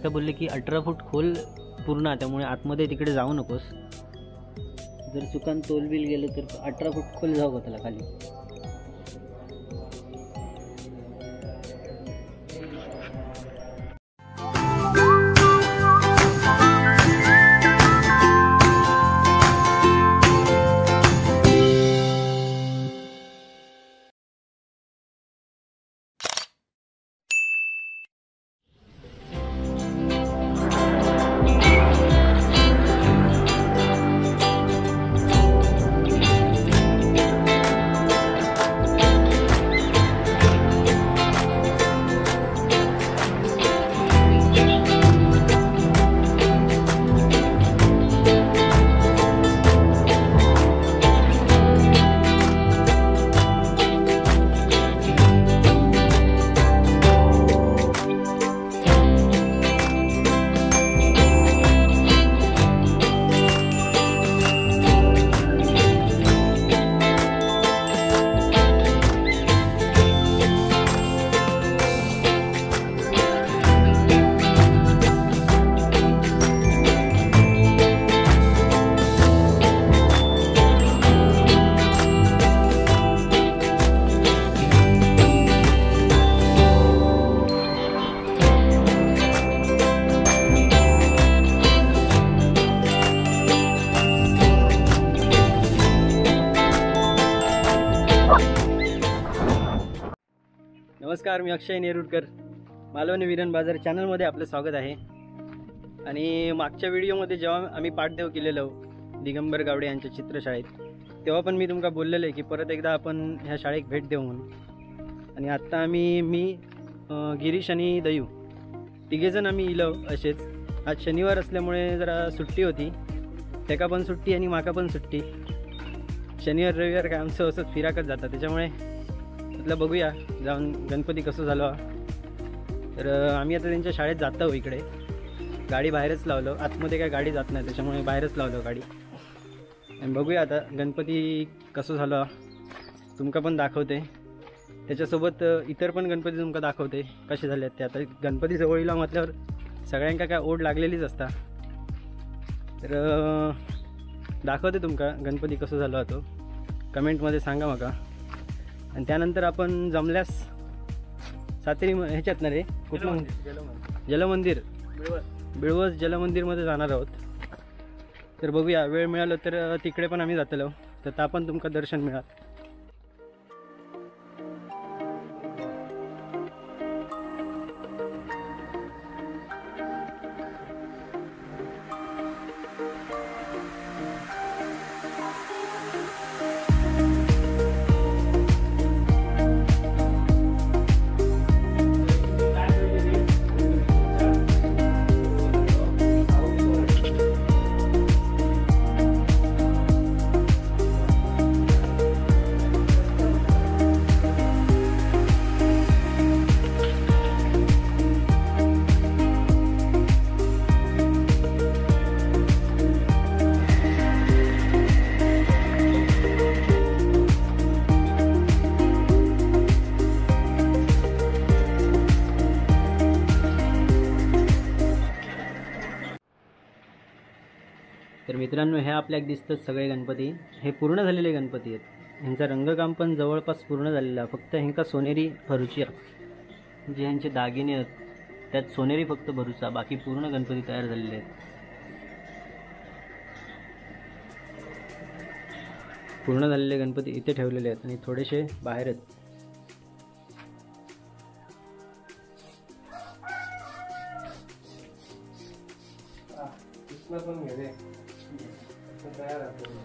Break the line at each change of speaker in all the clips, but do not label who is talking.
काका बोलले की 18 फूट खोल पूर्ण, त्यामुळे आतमध्ये तिकडे जाऊ नकोस. जर चुकान तोल बिल गेलं तर 18 फूट खोल जाऊ का त्याला खाली. नमस्कार, मी अक्षय नेरुरकर. मालवणी विरण बाजार चॅनलमध्ये आपलं स्वागत आहे. आणि मागच्या व्हिडिओमध्ये जेव्हा आम्ही पाठदेव केलेलो दिगंबर गावडे यांच्या चित्रशाळेत, तेव्हा पण मी तुमका बोललेलं आहे की परत एकदा आपण ह्या शाळेक भेट देऊ म्हणून. आणि आत्ता मी गिरीश आणि दयू तिघेजण आम्ही इलो असेच. आज शनिवार असल्यामुळे जरा सुट्टी होती, त्याका पण सुट्टी आणि माका पण सुट्टी. शनिवार रविवार काय आमचं असंच फिराकच जातं, त्याच्यामुळे म्हटलं बघूया जाऊन गणपती कसं झालं. तर आम्ही आता त्यांच्या शाळेत जातो. इकडे गाडी बाहेरच लावलं, आतमध्ये काय गाडी जात नाही, त्याच्यामुळे बाहेरच लावलं गाडी. आणि बघूया आता गणपती कसं झालं तुमका पण दाखवते. त्याच्यासोबत इतर पण गणपती तुमका दाखवते कसे झाले आहेत ते. आता गणपती जवळीला म्हटल्यावर सगळ्यांका काय ओढ लागलेलीच असता. तर दाखवते तुमका गणपती कसं झालं होतं, कमेंटमध्ये सांगा मका. आणि त्यानंतर आपण जमल्यास सातेरी ह्याच्यात ना रे कुठलं जलमंदिर बिळवस जलमंदिरमध्ये जाणार आहोत. तर बघूया, वेळ मिळालं तर तिकडे पण आम्ही जातलो, तर त्या पण तुमका दर्शन मिळाल. तर मित्रांनो, हे आपल्याला दिसतात सगळे गणपती. हे पूर्ण झालेले गणपती आहेत. ह्यांचं रंगकाम पण जवळपास पूर्ण झालेलं आहे. फक्त ह्यांका सोनेरी भरूची आहे, जे ह्यांचे दागिने आहेत त्यात सोनेरी फक्त भरूचा, बाकी पूर्ण गणपती तयार झालेले आहेत. पूर्ण झालेले गणपती इथे ठेवलेले आहेत आणि थोडेसे बाहेर आहेत. पण घे तयार आहे.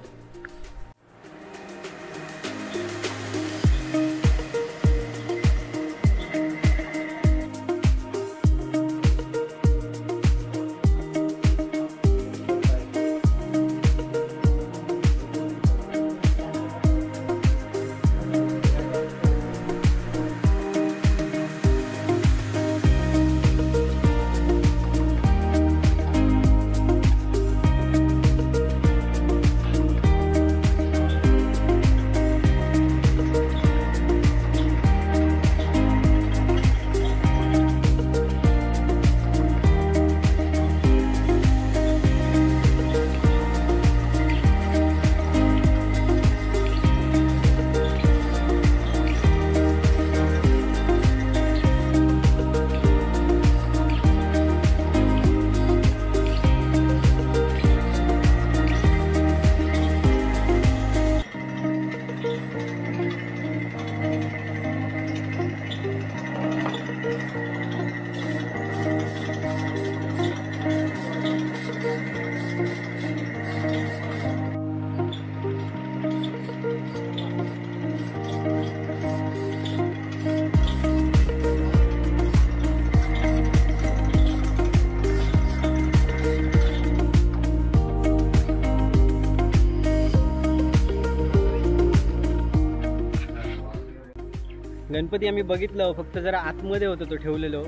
गणपती आम्ही बघितलं, फक्त जरा आतमध्ये होतो तो ठेवलेलो.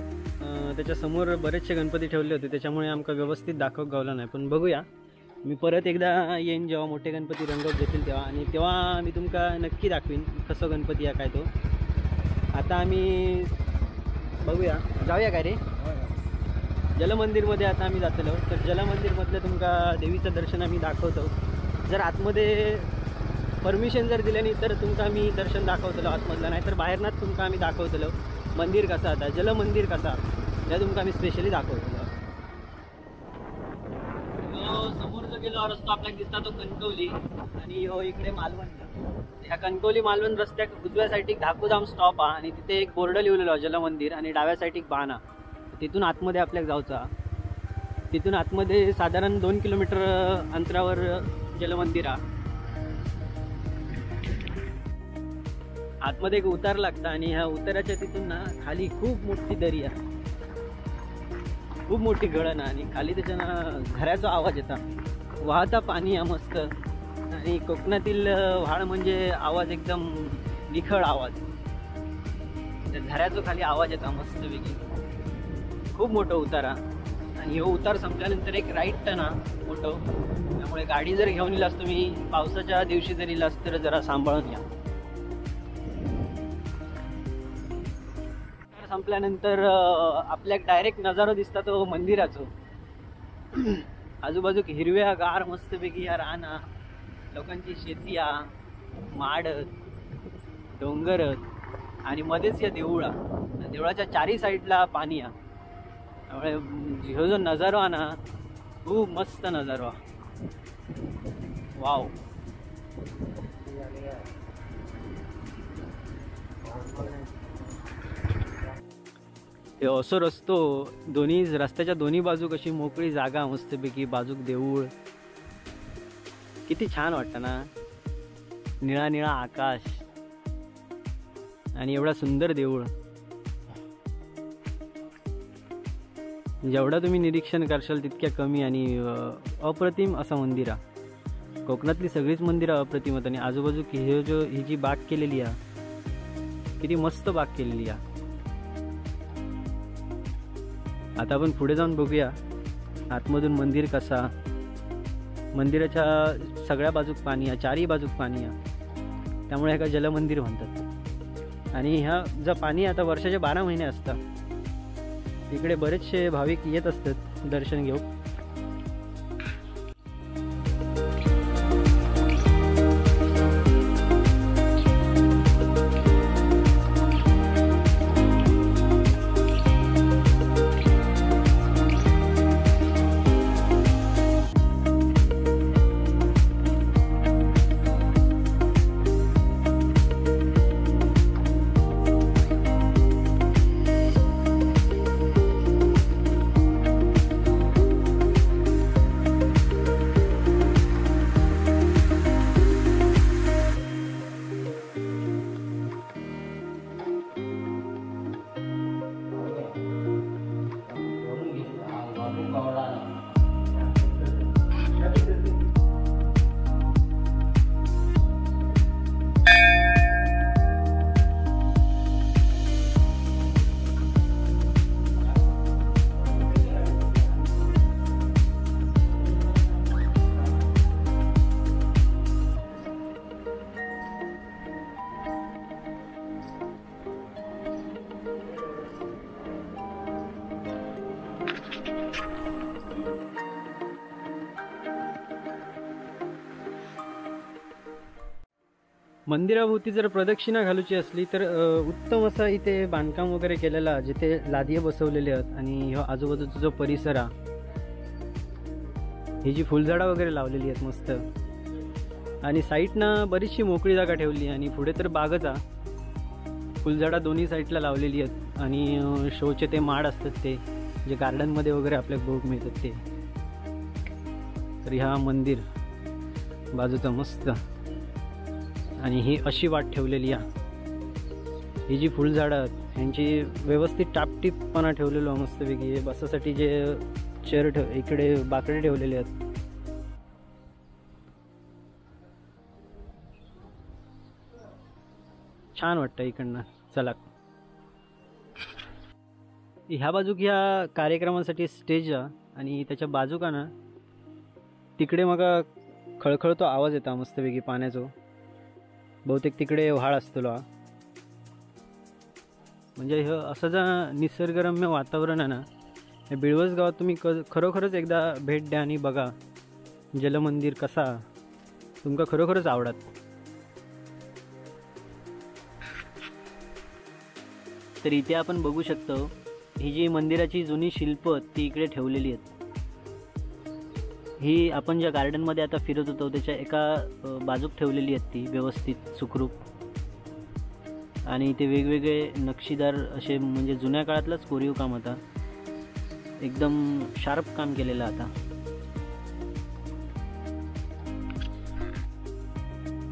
त्याच्या समोर बरेचसे गणपती ठेवले होते, त्याच्यामुळे आमका व्यवस्थित दाखवूक गावला नाही. पण बघूया, मी परत एकदा येईन जेव्हा मोठे गणपती रंगवत घेतील तेव्हा, आणि तेव्हा मी तुमका नक्की दाखवीन कसं गणपती आहे काय तो. आता आम्ही बघूया, जाऊया काय रे जलमंदिरमध्ये. आता आम्ही जातलो, तर जलमंदिरमधलं तुमका देवीचं दर्शन आम्ही दाखवतो. जर आतमध्ये परमिशन जर दिले नाही तर तुमका आम्ही दर्शन दाखवतलो आतमधलं, नाही तर बाहेरनाच तुमका आम्ही दाखवतलो मंदिर कसा आता, जलमंदिर कसा या तुमका आम्ही स्पेशली दाखवतलो. समोर जो गेलो रस्ता आपल्याला दिसता तो कणकवली, आणि हो इकडे मालवण. ह्या कणकवली मालवण रस्त्याक उजव्या साईड एक धाकूधाम स्टॉप आहे, आणि तिथे एक बोर्ड लिहिलेलो जलमंदिर, आणि डाव्या साईड एक बाणा. तिथून आतमध्ये आपल्याला जाऊचा. तिथून आतमध्ये साधारण 2 किलोमीटर अंतरावर जलमंदिर आहे. आतमध्ये एक उतार लागता, आणि ह्या उताराच्या तिथून ना खाली खूप मोठी दरी आहे, खूप मोठी गळण, आणि खाली त्याच्या ना झऱ्याचा आवाज येता, वाहता पाणी आहे मस्त. आणि कोकणातील व्हाळ म्हणजे आवाज एकदम निखळ आवाज, त्या झऱ्याचा खाली आवाज येता मस्त वेगळी. खूप मोठं उतारा, आणि हे उतार संपल्यानंतर एक राईट टर्न आहे मोठं. त्यामुळे गाडी जर घेऊन येलास तुम्ही पावसाच्या दिवशी जर येलास तर जरा सांभाळून या. संपल्यानंतर आपल्याक डायरेक्ट नजारा दिसता तो मंदिराचो. आजूबाजूक हिरव्या गार मस्तपैकी या राना, लोकांची शेती या, माडत, डोंगरत, आणि मध्येच या देवळा. देवळाच्या चारी साईडला पाणी आहे. त्यामुळे ह्यो जो नजारो आहे ना खूप मस्त नजारो आहे. वाव. हे असो रस्तो, दोन्ही रस्त्याच्या दोन्ही बाजूक अशी मोकळी जागा मस्तपैकी, बाजूक देऊळ. किती छान वाटतं ना, निळा निळा आकाश आणि एवढा सुंदर देऊळ. जेवढा तुम्ही निरीक्षण करशाल तितक्या कमी, आणि अप्रतिम असं मंदिर आहे. कोकणातली सगळीच मंदिरं अप्रतिम आहेत, आणि आजूबाजू ही जी बाग केलेली आहे किती मस्त बाग केलेली आहे. आता आपण पुढे जाऊन बघूया आतमधून मंदिर कसा. मंदिराच्या सगळ्या बाजूक पाणी आहे, चारही बाजूक पाणी आहे, त्यामुळे ह्याला जलमंदिर म्हणतात. आणि ह्या जे पाणी आता वर्षाचे 12 महिने असतं. इकडे बरेचसे भाविक येत असतात दर्शन घेऊन. मंदिराभोवती जर प्रदक्षिणा घालूची असली तर उत्तम असा इथे बांधकाम वगैरे केलेला, जिथे लादिये बसवलेले आहेत. आणि ह्यो आजूबाजूचा जो परिसर आहे, ही जी फुलझाडं वगैरे लावलेली आहेत मस्त, आणि साईडनं बरीचशी मोकळी जागा ठेवली, आणि पुढे तर बागच आहे. फुलझाडं दोन्ही साईडला लावलेली आहेत, आणि शोचे ते माड असतात ते जे गार्डनमध्ये वगैरे आपल्याला बघूक मिळतात ते. तर ह्या मंदिर बाजूचा मस्त, आणि ही अशी वाट ठेवलेली आहे. ही जी फुलझाडं आहेत ह्यांची व्यवस्थित टापटीपपणा ठेवलेलो मस्तपैकी. हे बसासाठी जे चेअर इकडे बाकडे ठेवलेले आहेत. छान वाटतं इकडनं. चला. ह्या बाजूक ह्या कार्यक्रमासाठी स्टेज आणि त्याच्या बाजूका ना तिकडे मग खळखळतो आवाज येता मस्तपैकी पाण्याचो. बहुतेक तिकडे व्हाळ असतलो हा. म्हणजे हे असं जा निसर्गरम्य वातावरण आहे ना, हे बिळवस गावात तुम्ही खरोखरच एकदा भेट द्या आणि बघा जलमंदिर कसा तुमका खरोखरच आवडत. तर इथे आपण बघू शकतो ही जी मंदिराची जुनी शिल्प ती इकडे ठेवलेली आहेत. ही आपण ज्या गार्डनमध्ये आता फिरत होतो त्याच्या एका बाजूक ठेवलेली आहेत ती व्यवस्थित सुखरूप. आणि ते वेगवेगळे नक्षीदार असे म्हणजे जुन्या काळातलंच कोरीव काम होता. एकदम शार्प काम केलेलं आता.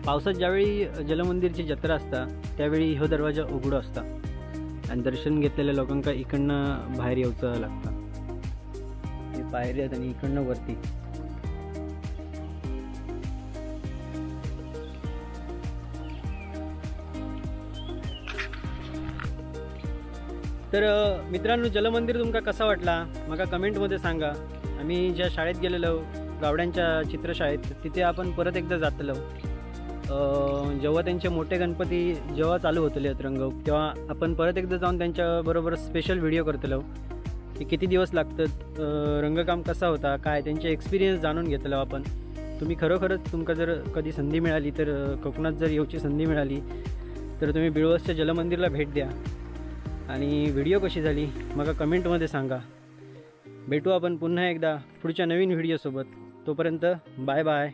पावसात ज्यावेळी जलमंदिरची जत्रा असता त्यावेळी ह्यो दरवाजा उघडो असता आणि दर्शन घेतलेल्या लोकांका इकडनं बाहेर यायचं लागतं. हे पायरी आहेत आणि इकडनं वरती. तर मित्रांनो, जलमंदिर तुमका कसा वाटला मला कमेंटमध्ये सांगा. आम्ही ज्या शाळेत गेलेलो गावड्यांच्या चित्रशाळेत तिथे आपण परत एकदा जातलो. जेव्हा त्यांचे मोठे गणपती जेव्हा चालू होतले रंगवूक तेव्हा आपण परत एकदा जाऊन त्यांच्याबरोबर स्पेशल व्हिडिओ करतलो की किती दिवस लागतात, रंगकाम कसा होता, काय त्यांचे एक्सपिरियन्स जाणून घेतलो आपण. तुम्ही खरोखरच तुमका जर कधी संधी मिळाली तर कोकणात जर येऊची संधी मिळाली तर तुम्ही बिळवसच्या जलमंदिरला भेट द्या आणि व्हिडिओ कशी झाली मला कमेंटमध्ये सांगा. भेटू आपण पुन्हा एकदा पुढच्या नवीन व्हिडिओसोबत. तोपर्यंत बाय बाय.